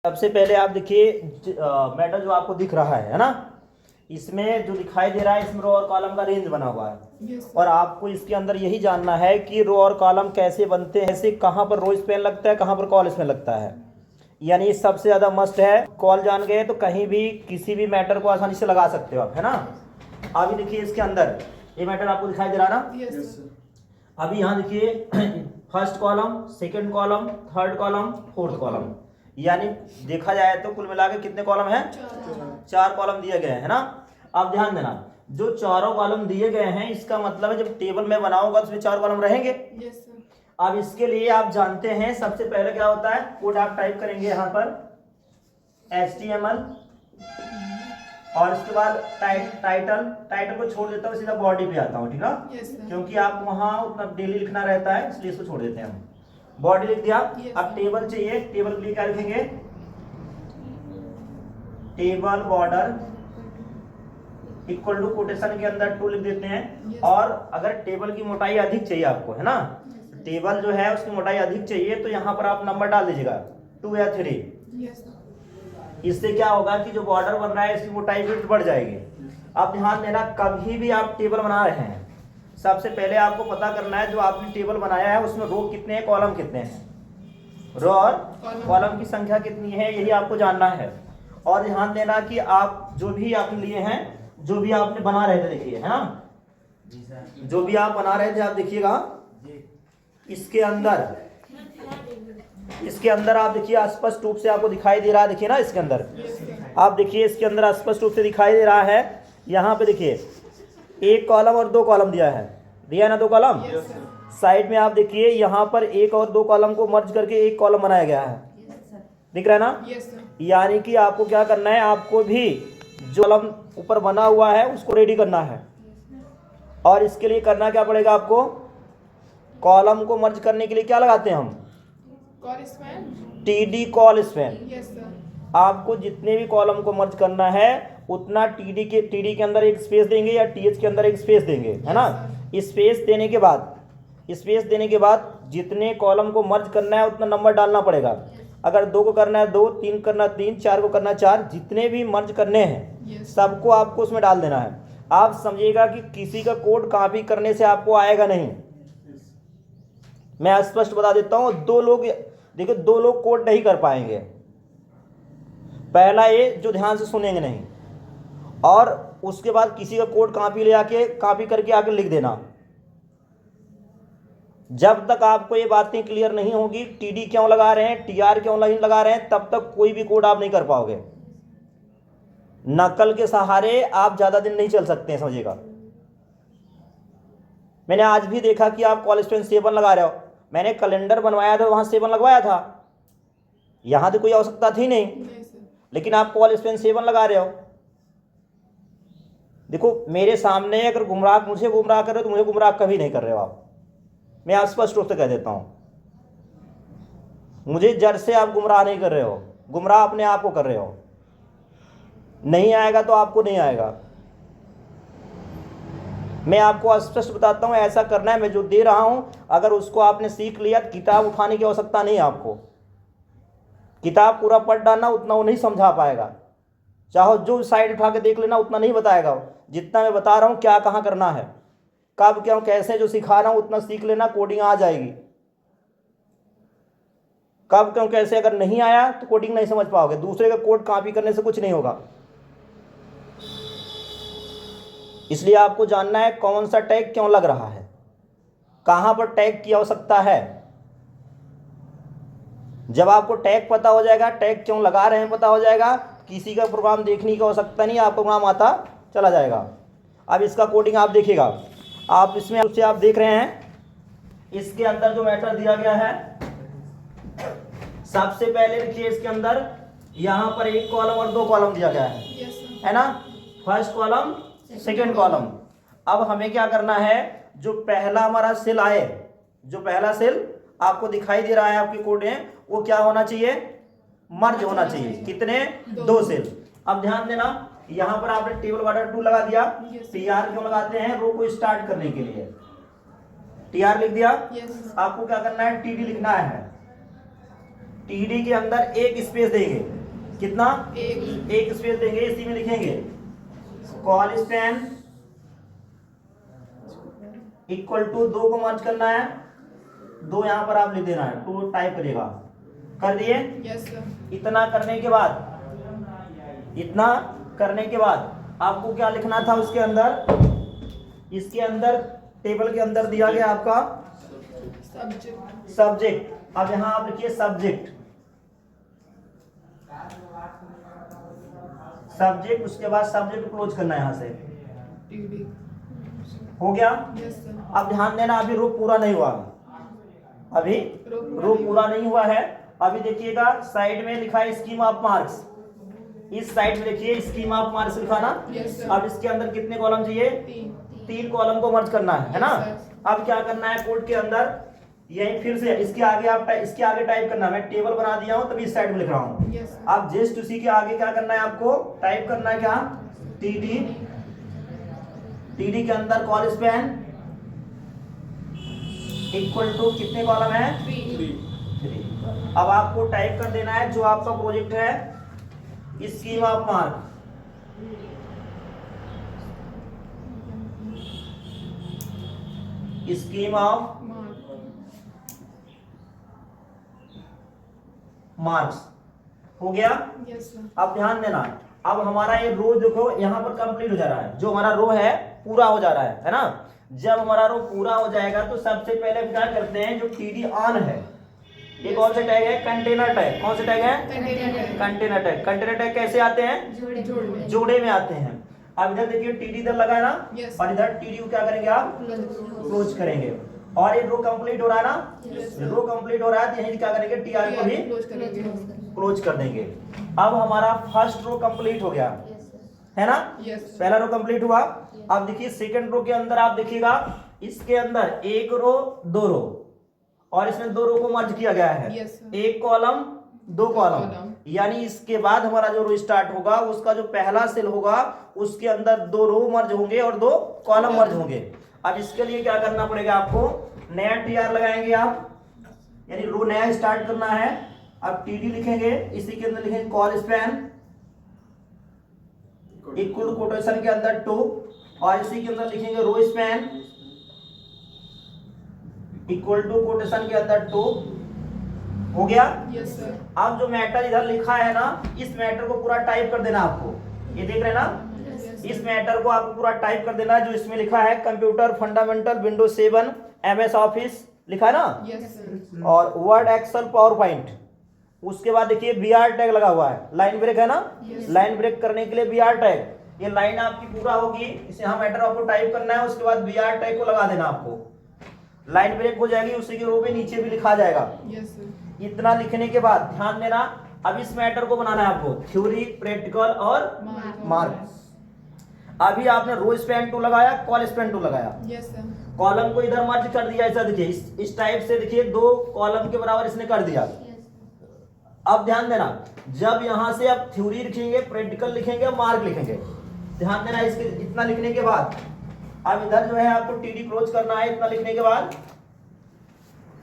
सबसे पहले आप देखिए मैटर जो आपको दिख रहा है ना, इसमें जो दिखाई दे रहा है इसमें रो और कॉलम का रेंज बना हुआ है। और आपको इसके अंदर यही जानना है कि रो और कॉलम कैसे बनते हैं, ऐसे कहाँ पर रो स्पेन लगता है, कहाँ पर कॉल स्पेन लगता है। यानी सबसे ज़्यादा मस्ट है, कॉल जान गए तो कहीं भी किसी भी मैटर को आसानी से लगा सकते हो आप, है ना। अभी देखिए इसके अंदर ये मैटर आपको दिखाई दे रहा ना। अभी यहाँ देखिए first column, second column, third column, fourth column, यानी देखा जाए तो कुल मिला के कितने कॉलम हैं? चार कॉलम दिए गए हैं ना। अब ध्यान देना, जो चारों कॉलम दिए गए हैं इसका मतलब है जब टेबल में बनाऊंगा तो उसमें चार कॉलम रहेंगे। अब इसके लिए आप जानते हैं सबसे पहले क्या होता है, कोड आप टाइप करेंगे यहाँ पर HTML और इसके बाद टाइटल को छोड़ देता हूँ, सीधा बॉडी पे आता हूँ, ठीक है। क्योंकि आप वहाँ उतना डेली लिखना रहता है इसलिए इसको छोड़ देते हैं हम। बॉडी लिख दिया। अब टेबल चाहिए, टेबल के लिए क्या लिखेंगे? Table border equal to quotation के अंदर 2 लिख देते हैं। और अगर टेबल की मोटाई अधिक चाहिए आपको, है ना, टेबल जो है उसकी मोटाई अधिक चाहिए तो यहाँ पर आप नंबर डाल दीजिएगा 2 या 3। इससे क्या होगा कि जो बॉर्डर बन रहा है इसकी मोटाई भी बढ़ जाएगी। अब ध्यान देना, कभी भी आप टेबल बना रहे हैं सबसे पहले आपको पता करना है जो आपने टेबल बनाया है उसमें रो कितने हैं, कॉलम कितने हैं। रो और कॉलम की संख्या कितनी है यही आपको जानना है। और ध्यान देना कि आप जो भी आपने लिए हैं, जो भी आपने बना रहे थे, देखिए, है ना, जो भी आप बना रहे थे आप देखिएगा इसके अंदर आप देखिए स्पष्ट रूप से आपको दिखाई दे रहा है। देखिए ना इसके अंदर आप देखिए, इसके अंदर स्पष्ट रूप से दिखाई दे रहा है। यहाँ पे देखिए 1 कॉलम और 2 कॉलम दिया है ना, 2 कॉलम। साइड में आप देखिए यहाँ पर 1 और 2 कॉलम को मर्ज करके 1 कॉलम बनाया गया है, दिख रहा है ना। यानी कि आपको क्या करना है, आपको भी जो कॉलम ऊपर बना हुआ है उसको रेडी करना है। और इसके लिए करना क्या पड़ेगा आपको, कॉलम को मर्ज करने के लिए क्या लगाते हैं हम? TD call span. आपको जितने भी कॉलम को मर्ज करना है उतना TD के अंदर एक स्पेस देंगे या TH के अंदर एक स्पेस देंगे, है ना। स्पेस देने के बाद जितने कॉलम को मर्ज करना है उतना नंबर डालना पड़ेगा। अगर 2 को करना है 2, 3 करना 3, 4 को करना 4, जितने भी मर्ज करने हैं सबको आपको उसमें डाल देना है। आप समझिएगा कि किसी का कोड कॉपी करने से आपको आएगा नहीं। मैं स्पष्ट बता देता हूं, 2 लोग देखो, 2 लोग कोड नहीं कर पाएंगे। पहला ये जो ध्यान से सुनेंगे नहीं, और उसके बाद किसी का कोड कॉपी करके आके लिख देना। जब तक आपको ये बातें क्लियर नहीं होगी TD क्यों लगा रहे हैं, TR क्यों नहीं लगा रहे हैं, तब तक कोई भी कोड आप नहीं कर पाओगे। नकल के सहारे आप ज्यादा दिन नहीं चल सकते हैं, समझिएगा। मैंने आज भी देखा कि आप कॉलेज पेन 7 लगा रहे हो। मैंने कैलेंडर बनवाया था वहां 7 लगवाया था, यहां तो कोई आवश्यकता थी नहीं, लेकिन आप कॉलेज पेन 7 लगा रहे हो। देखो मेरे सामने अगर मुझे गुमराह कर रहे हो तो मुझे गुमराह कभी नहीं कर रहे हो आप, मैं स्पष्ट रूप से कह देता हूं। मुझे जड़ से आप गुमराह नहीं कर रहे हो, गुमराह अपने आप को कर रहे हो। नहीं आएगा तो आपको नहीं आएगा, मैं आपको स्पष्ट बताता हूं ऐसा करना है। मैं जो दे रहा हूं अगर उसको आपने सीख लिया, किताब उठाने की आवश्यकता नहीं है आपको। किताब पूरा पढ़ डालना उतना वो नहीं समझा पाएगा, चाहो जो साइड उठा के देख लेना उतना नहीं बताएगा। जितना मैं बता रहा हूं क्या कहाँ करना है, कब क्यों कैसे जो सिखा रहा हूं उतना सीख लेना, कोडिंग आ जाएगी। कब क्यों कैसे अगर नहीं आया तो कोडिंग नहीं समझ पाओगे। दूसरे का कोड कॉपी करने से कुछ नहीं होगा। इसलिए आपको जानना है कौन सा टैग क्यों लग रहा है, कहां पर टैग की आवश्यकता है। जब आपको टैग पता हो जाएगा, टैग क्यों लगा रहे हैं पता हो जाएगा, किसी का प्रोग्राम देखने की आवश्यकता नहीं, आपका प्रोग्राम आता चला जाएगा। अब इसका कोडिंग आप देखिएगा, आप इसमें उससे आप देख रहे हैं इसके अंदर जो मैटर दिया गया है। सबसे पहले देखिए इसके अंदर यहां पर 1 कॉलम और 2 कॉलम दिया गया है ना, फर्स्ट कॉलम सेकेंड कॉलम। अब हमें क्या करना है, जो पहला हमारा सेल आए, जो पहला सेल आपको दिखाई दे रहा है आपके कोड में, वो क्या होना चाहिए, मर्ज होना चाहिए। कितने? 2 सेल। अब ध्यान देना, यहां पर आपने टेबल बॉर्डर 2 लगा दिया। TR क्यों लगाते हैं, रो को स्टार्ट करने के लिए TR लिख दिया। आपको क्या करना है, TD लिखना है। टीडी के अंदर एक स्पेस देंगे, कितना, एक स्पेस देंगे, इसी में लिखेंगे कॉल स्पैन इक्वल टू 2 को मर्ज करना है, 2 यहाँ पर आप लिख देना है, 2 टाइप करेगा, कर दिए। Yes sir. इतना करने के बाद, इतना करने के बाद आपको क्या लिखना था उसके अंदर, इसके अंदर टेबल के अंदर दिया गया आपका सब्जेक्ट। अब यहां आप लिखिए सब्जेक्ट, सब्जेक्ट, उसके बाद सब्जेक्ट क्लोज करना है यहां से, हो गया। Yes sir. अब ध्यान देना, अभी रो पूरा नहीं हुआ, अभी रो पूरा नहीं हुआ है। अभी देखिएगा साइड में लिखा है स्कीम ऑफ मार्क्स, इस साइड में देखिए स्कीम ऑफ मार्क्स लिखा ना। Yes sir. अब इसके अंदर कितने कॉलम चाहिए, 3 कॉलम को मर्ज करना है ना। अब क्या करना है कोड के अंदर, यही फिर से इसके आगे आप इसके आगे टाइप करना है, मैं टेबल बना दिया हूं तभी इस साइड में लिख रहा हूं। Yes sir. अब जस्ट उसी के आगे क्या करना है आपको, टाइप करना है क्या, टीडी, टीडी के अंदर कॉल स्पैन इक्वल टू कितने कॉलम है, 3। अब आपको टाइप कर देना है जो आपका प्रोजेक्ट है scheme of mark, scheme of marks, हो गया। Yes sir. अब ध्यान देना, अब हमारा ये रो देखो यहाँ पर कंप्लीट हो जा रहा है, जो हमारा रो है पूरा हो जा रहा है ना। जब हमारा रो पूरा हो जाएगा तो सबसे पहले क्या करते हैं, जो टीडी ऑन है, ये कौन से टैग है, कंटेनर टैग, कौन से टैग है, कंटेनर टैग। कंटेनर टैग कैसे आते हैं, जोड़े में आते हैं। अब इधर देखिए टीडी इधर लगा है ना, Yes. और इधर टीडी को क्या करेंगे आप, क्लोज करेंगे। और ये रो कंप्लीट हो रहा है ना, रो कंप्लीट हो रहा है तो यहीं क्या करेंगे, टीआर को भी क्लोज कर देंगे। अब हमारा फर्स्ट रो कंप्लीट हो गया है ना, यस। पहला रो कंप्लीट हुआ। अब देखिए सेकंड रो के अंदर आप देखिएगा, इसके अंदर 1 रो 2 रो, और इसमें 2 रो को मर्ज किया गया है, Yes, sir. 1 column 2 column, column. यानी इसके बाद हमारा जो रो स्टार्ट होगा उसका जो पहला सेल होगा उसके अंदर 2 रो मर्ज होंगे और 2 कॉलम मर्ज होंगे। अब इसके लिए क्या करना पड़ेगा आपको, नया टीआर लगाएंगे आप, यानी रो नया स्टार्ट करना है। अब टीडी लिखेंगे, इसी के अंदर लिखेंगे कॉल स्पैन इक्वल कोटेशन के अंदर 2, और इसी के अंदर लिखेंगे rowspan equal to quotation के अंदर 2, हो गया। Yes sir. अब जो मैटर इधर लिखा है ना, इस मैटर को पूरा टाइप कर देना आपको, ये देख रहे हैं ना, इस मैटर को आपको पूरा टाइप कर देना है जो इसमें लिखा है computer fundamental Windows 7 MS office लिखा है ना, यस सर। और वर्ड एक्सेल पावर पॉइंट। उसके बाद देखिए BR टैग लगा हुआ है, लाइन ब्रेक है ना, लाइन ब्रेक करने के लिए BR टैग, ये लाइन आपकी पूरा होगी, इसे यहाँ मैटर आपको टाइप करना है, उसके बाद BR टैग को लगा देना आपको, लाइन ब्रेक हो जाएगी, उसी के रो पे नीचे भी लिखा जाएगा। Yes sir. इतना लिखने के बाद ध्यान देना, अब इस मैटर को बनाना है आपको थ्योरी, प्रैक्टिकल और मार्क्स। अभी आपने रो स्पैन 2 लगाया, कॉल स्पैन 2 लगाया, यस सर। कॉलम को इधर मर्ज कर दिया, ऐसा देखिए इस टाइप से, देखिए 2 कॉलम के बराबर इसने कर दिया। अब ध्यान देना, जब यहां से आप थ्योरी लिखेंगे, प्रैक्टिकल लिखेंगे, मार्क लिखेंगे, ध्यान देना इसके इतना लिखने के बाद अब इधर जो है आपको टीडी क्लोज करना है, इतना लिखने के बाद,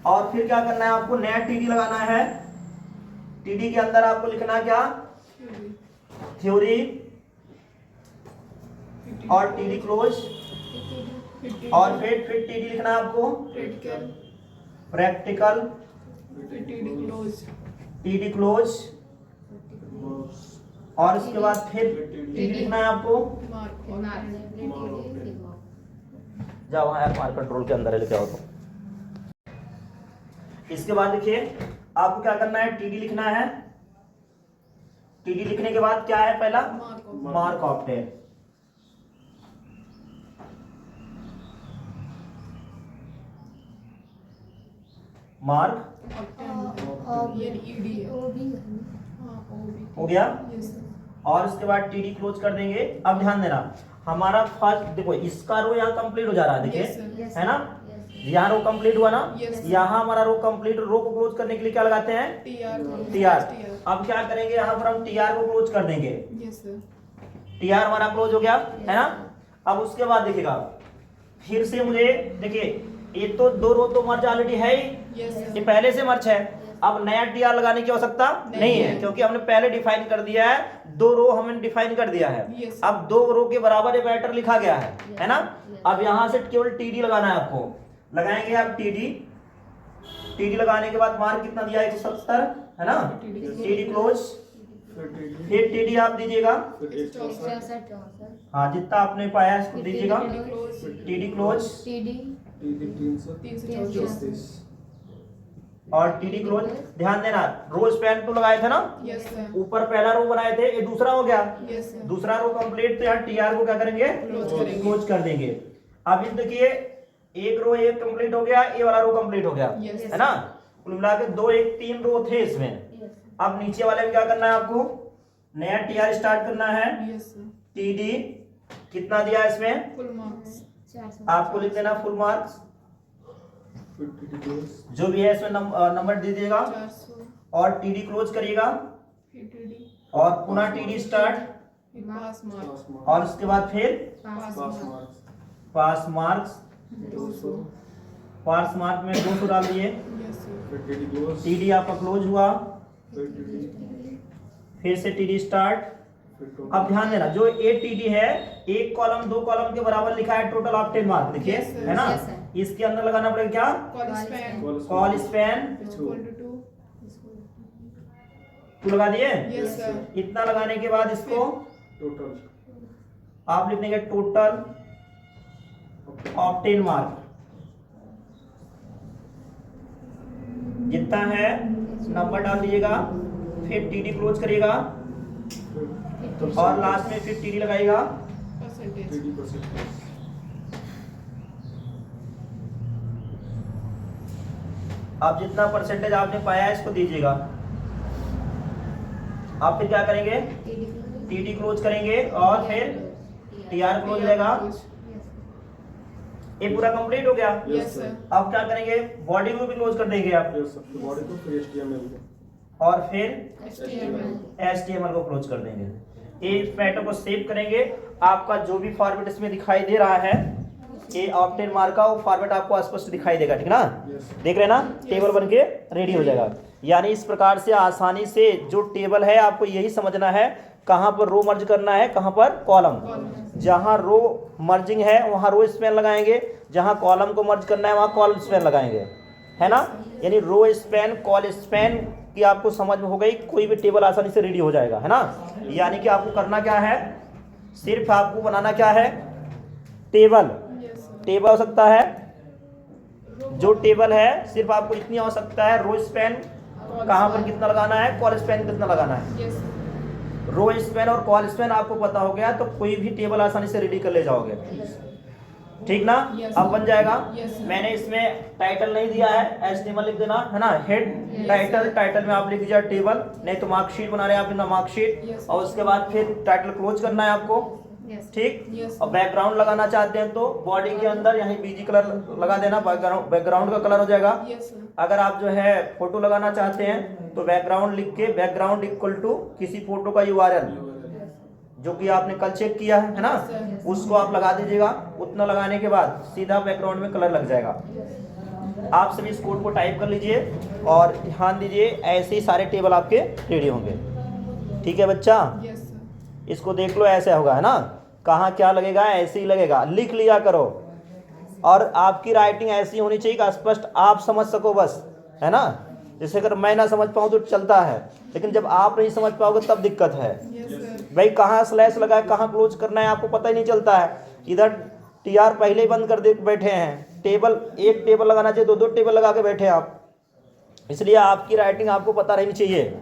और फिर क्या करना है आपको, नया टीडी लगाना है। टीडी के अंदर आपको लिखना क्या, थ्योरी और टीडी क्लोज, और फिर टीडी लिखना है आपको, प्रैक्टिकल टीडी क्लोज, और इसके बाद फिर टीडी लिखना है आपको, जाओ वहां मार्क कंट्रोल के अंदर लेके आओ। तो इसके बाद देखिए आपको क्या करना है, टीडी लिखना है। टीडी लिखने के बाद क्या है, पहला मार्क ऑफ टैग, मार्क हो गया, और उसके बाद टीडी क्लोज कर देंगे। अब ध्यान देना, हमारा फर्स्ट देखो इसका रो यहाँ कंप्लीट हो जा रहा है, देखिए है ना, यहाँ रो कंप्लीट हुआ ना, यहाँ हमारा रो कंप्लीट, रो को क्लोज करने के लिए क्या लगाते हैं, टीआर। अब क्या करेंगे, यहाँ पर हम टीआर को क्लोज कर देंगे, टीआर हमारा क्लोज हो गया है ना। अब उसके बाद देखिएगा फिर से मुझे देखिए, ये तो 2 रो तो मर्ज ऑलरेडी है ही, ये पहले से मर्ज है। अब नया टीआर लगाने की आवश्यकता नहीं है, क्योंकि हमने पहले डिफाइन कर दिया है, 2 रो हमने डिफाइन कर दिया है। Yes. अब 2 रो के बराबर एक मैटर लिखा गया है ना। अब यहाँ से केवल टीडी लगाना है आपको, लगाएंगे आप टीडी लगाने के बाद मार्क कितना दिया 170 है ना, टीडी क्लोज, फिर टीडी आप दीजिएगा, हाँ जितना आपने पाया है इसको दीजिएगा, टीडी क्लोज और टीडी क्लोज। ध्यान देना, रो स्पैन तो लगाए थे ना, यस सर, ऊपर पहला रो बनाए थे, ये दूसरा हो गया, यस सर, दूसरा रो कंप्लीट, तो यहाँ टीआर को क्या करेंगे, क्लोज कर देंगे। अब ये देखिए एक रो एक कंप्लीट हो गया, ये वाला रो कंप्लीट हो गया, Yes. है ना। कुल मिला के 2 1 3 रो थे इसमें। अब नीचे वाले में क्या करना है आपको, नया टीआर स्टार्ट करना है। यस सर, टीडी कितना दिया है इसमें, फुल मार्क्स, आपको लिख देना फुल मार्क्स, जो भी है इसमें नंबर दे दीजिएगा 400, और टीडी क्लोज करिएगा फिर टीडी, और पुनः टीडी स्टार्ट, फिर पास मार्क्स, और उसके बाद फिर पास मार्क्स, पास मार्क्स, 200, पास मार्क में 200 डाल दिए, यस सर, टीडी आपका क्लोज हुआ, फिर से टीडी स्टार्ट। अब ध्यान देना, जो ए टीडी है, एक कॉलम 2 कॉलम के बराबर लिखा है, टोटल ऑफ 10 मार्क देखिए, Yes, sir. है ना। Yes, sir. इसके अंदर लगाना पड़ेगा क्या, colspan, colspan equal to 2, 2 लगा दिए। यस सर, इतना लगाने के बाद इसको आप लिख देंगे टोटल ऑफ 10 मार्क, जितना है नंबर डाल दीजिएगा, फिर टीडी क्लोज करिएगा और लास्ट में फिर टीडी लगाएगा। परसेंटेज, आप जितना परसेंटेज आपने पाया है इसको दीजिएगा। आप फिर क्या करेंगे, टीडी क्लोज करेंगे और फिर टीआर क्लोज रहेगा। ये पूरा कंप्लीट हो गया। यस सर, अब क्या करेंगे, बॉडी को भी क्लोज कर देंगे आप, और फिर HTML को क्लोज कर देंगे। ये मैटर को सेव करेंगे। आपका जो भी फॉर्मेट इसमें दिखाई दे रहा है, ये ऑफ 10 मार्क का वो फॉर्मेट आपको स्पष्ट दिखाई देगा, ठीक ना। देख रहे ना, टेबल बन के रेडी हो जाएगा। यानी इस प्रकार से आसानी से जो टेबल है, आपको यही समझना है कहाँ पर रो मर्ज करना है, कहाँ पर कॉलम। जहाँ रो मर्जिंग है वहाँ रो स्पैन लगाएंगे, जहाँ कॉलम को मर्ज करना है वहाँ कॉलम स्पैन लगाएंगे, है ना। यानी रो स्पैन कॉल स्पैन की आपको समझ में हो गई, कोई भी टेबल आसानी से रेडी हो जाएगा, है ना। यानी कि आपको करना क्या है, सिर्फ आपको बनाना क्या है, टेबल। यस सर, टेबल हो सकता है, जो टेबल है सिर्फ आपको इतनी आवश्यकता है, रो स्पैन कहाँ पर कितना लगाना है, कॉल स्पैन कितना लगाना है। यस सर, रो स्पैन और कॉल स्पैन आपको पता हो गया तो कोई भी टेबल आसानी से रेडी कर ले जाओगे, ठीक ना। Yes, अब बन जाएगा। Yes, sir. मैंने इसमें टाइटल नहीं दिया है, HTML लिख देना, है ना। हेड टाइटल में आप लिख दीजिए टेबल, नहीं तो मार्कशीट बना रहे हैं आप ना, मार्कशीट। Yes, और उसके बाद फिर टाइटल क्लोज करना है आपको, ठीक। Yes, और बैकग्राउंड लगाना चाहते हैं तो बॉडी के अंदर यहीं बीजी कलर लगा देना, बैकग्राउंड का कलर हो जाएगा। यस सर, अगर आप जो है फोटो लगाना चाहते हैं तो बैकग्राउंड लिख के, बैकग्राउंड इक्वल टू किसी फोटो का URL जो कि आपने कल चेक किया है ना, उसको आप लगा दीजिएगा। उतना लगाने के बाद सीधा बैकग्राउंड में कलर लग जाएगा। आप सभी इस कोड को टाइप कर लीजिए और ध्यान दीजिए, ऐसे ही सारे टेबल आपके रेडी होंगे, ठीक है बच्चा। यस सर, इसको देख लो, ऐसे होगा, है ना। कहाँ क्या लगेगा, ऐसे ही लगेगा, लिख लिया करो। और आपकी राइटिंग ऐसी होनी चाहिए कि स्पष्ट आप समझ सको बस, है ना। जैसे अगर मैं ना समझ पाऊँ तो चलता है, लेकिन जब आप नहीं समझ पाओगे तब दिक्कत है। यस सर, भाई कहाँ स्लैश लगा है, कहाँ क्लोज करना है, आपको पता ही नहीं चलता है। इधर टीआर पहले ही बंद कर दे बैठे हैं, टेबल एक टेबल लगाना चाहिए, 2 टेबल लगा के बैठे हैं आप। इसलिए आपकी राइटिंग आपको पता रहनी चाहिए।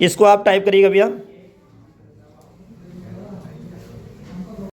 इसको आप टाइप करिएगा भैया।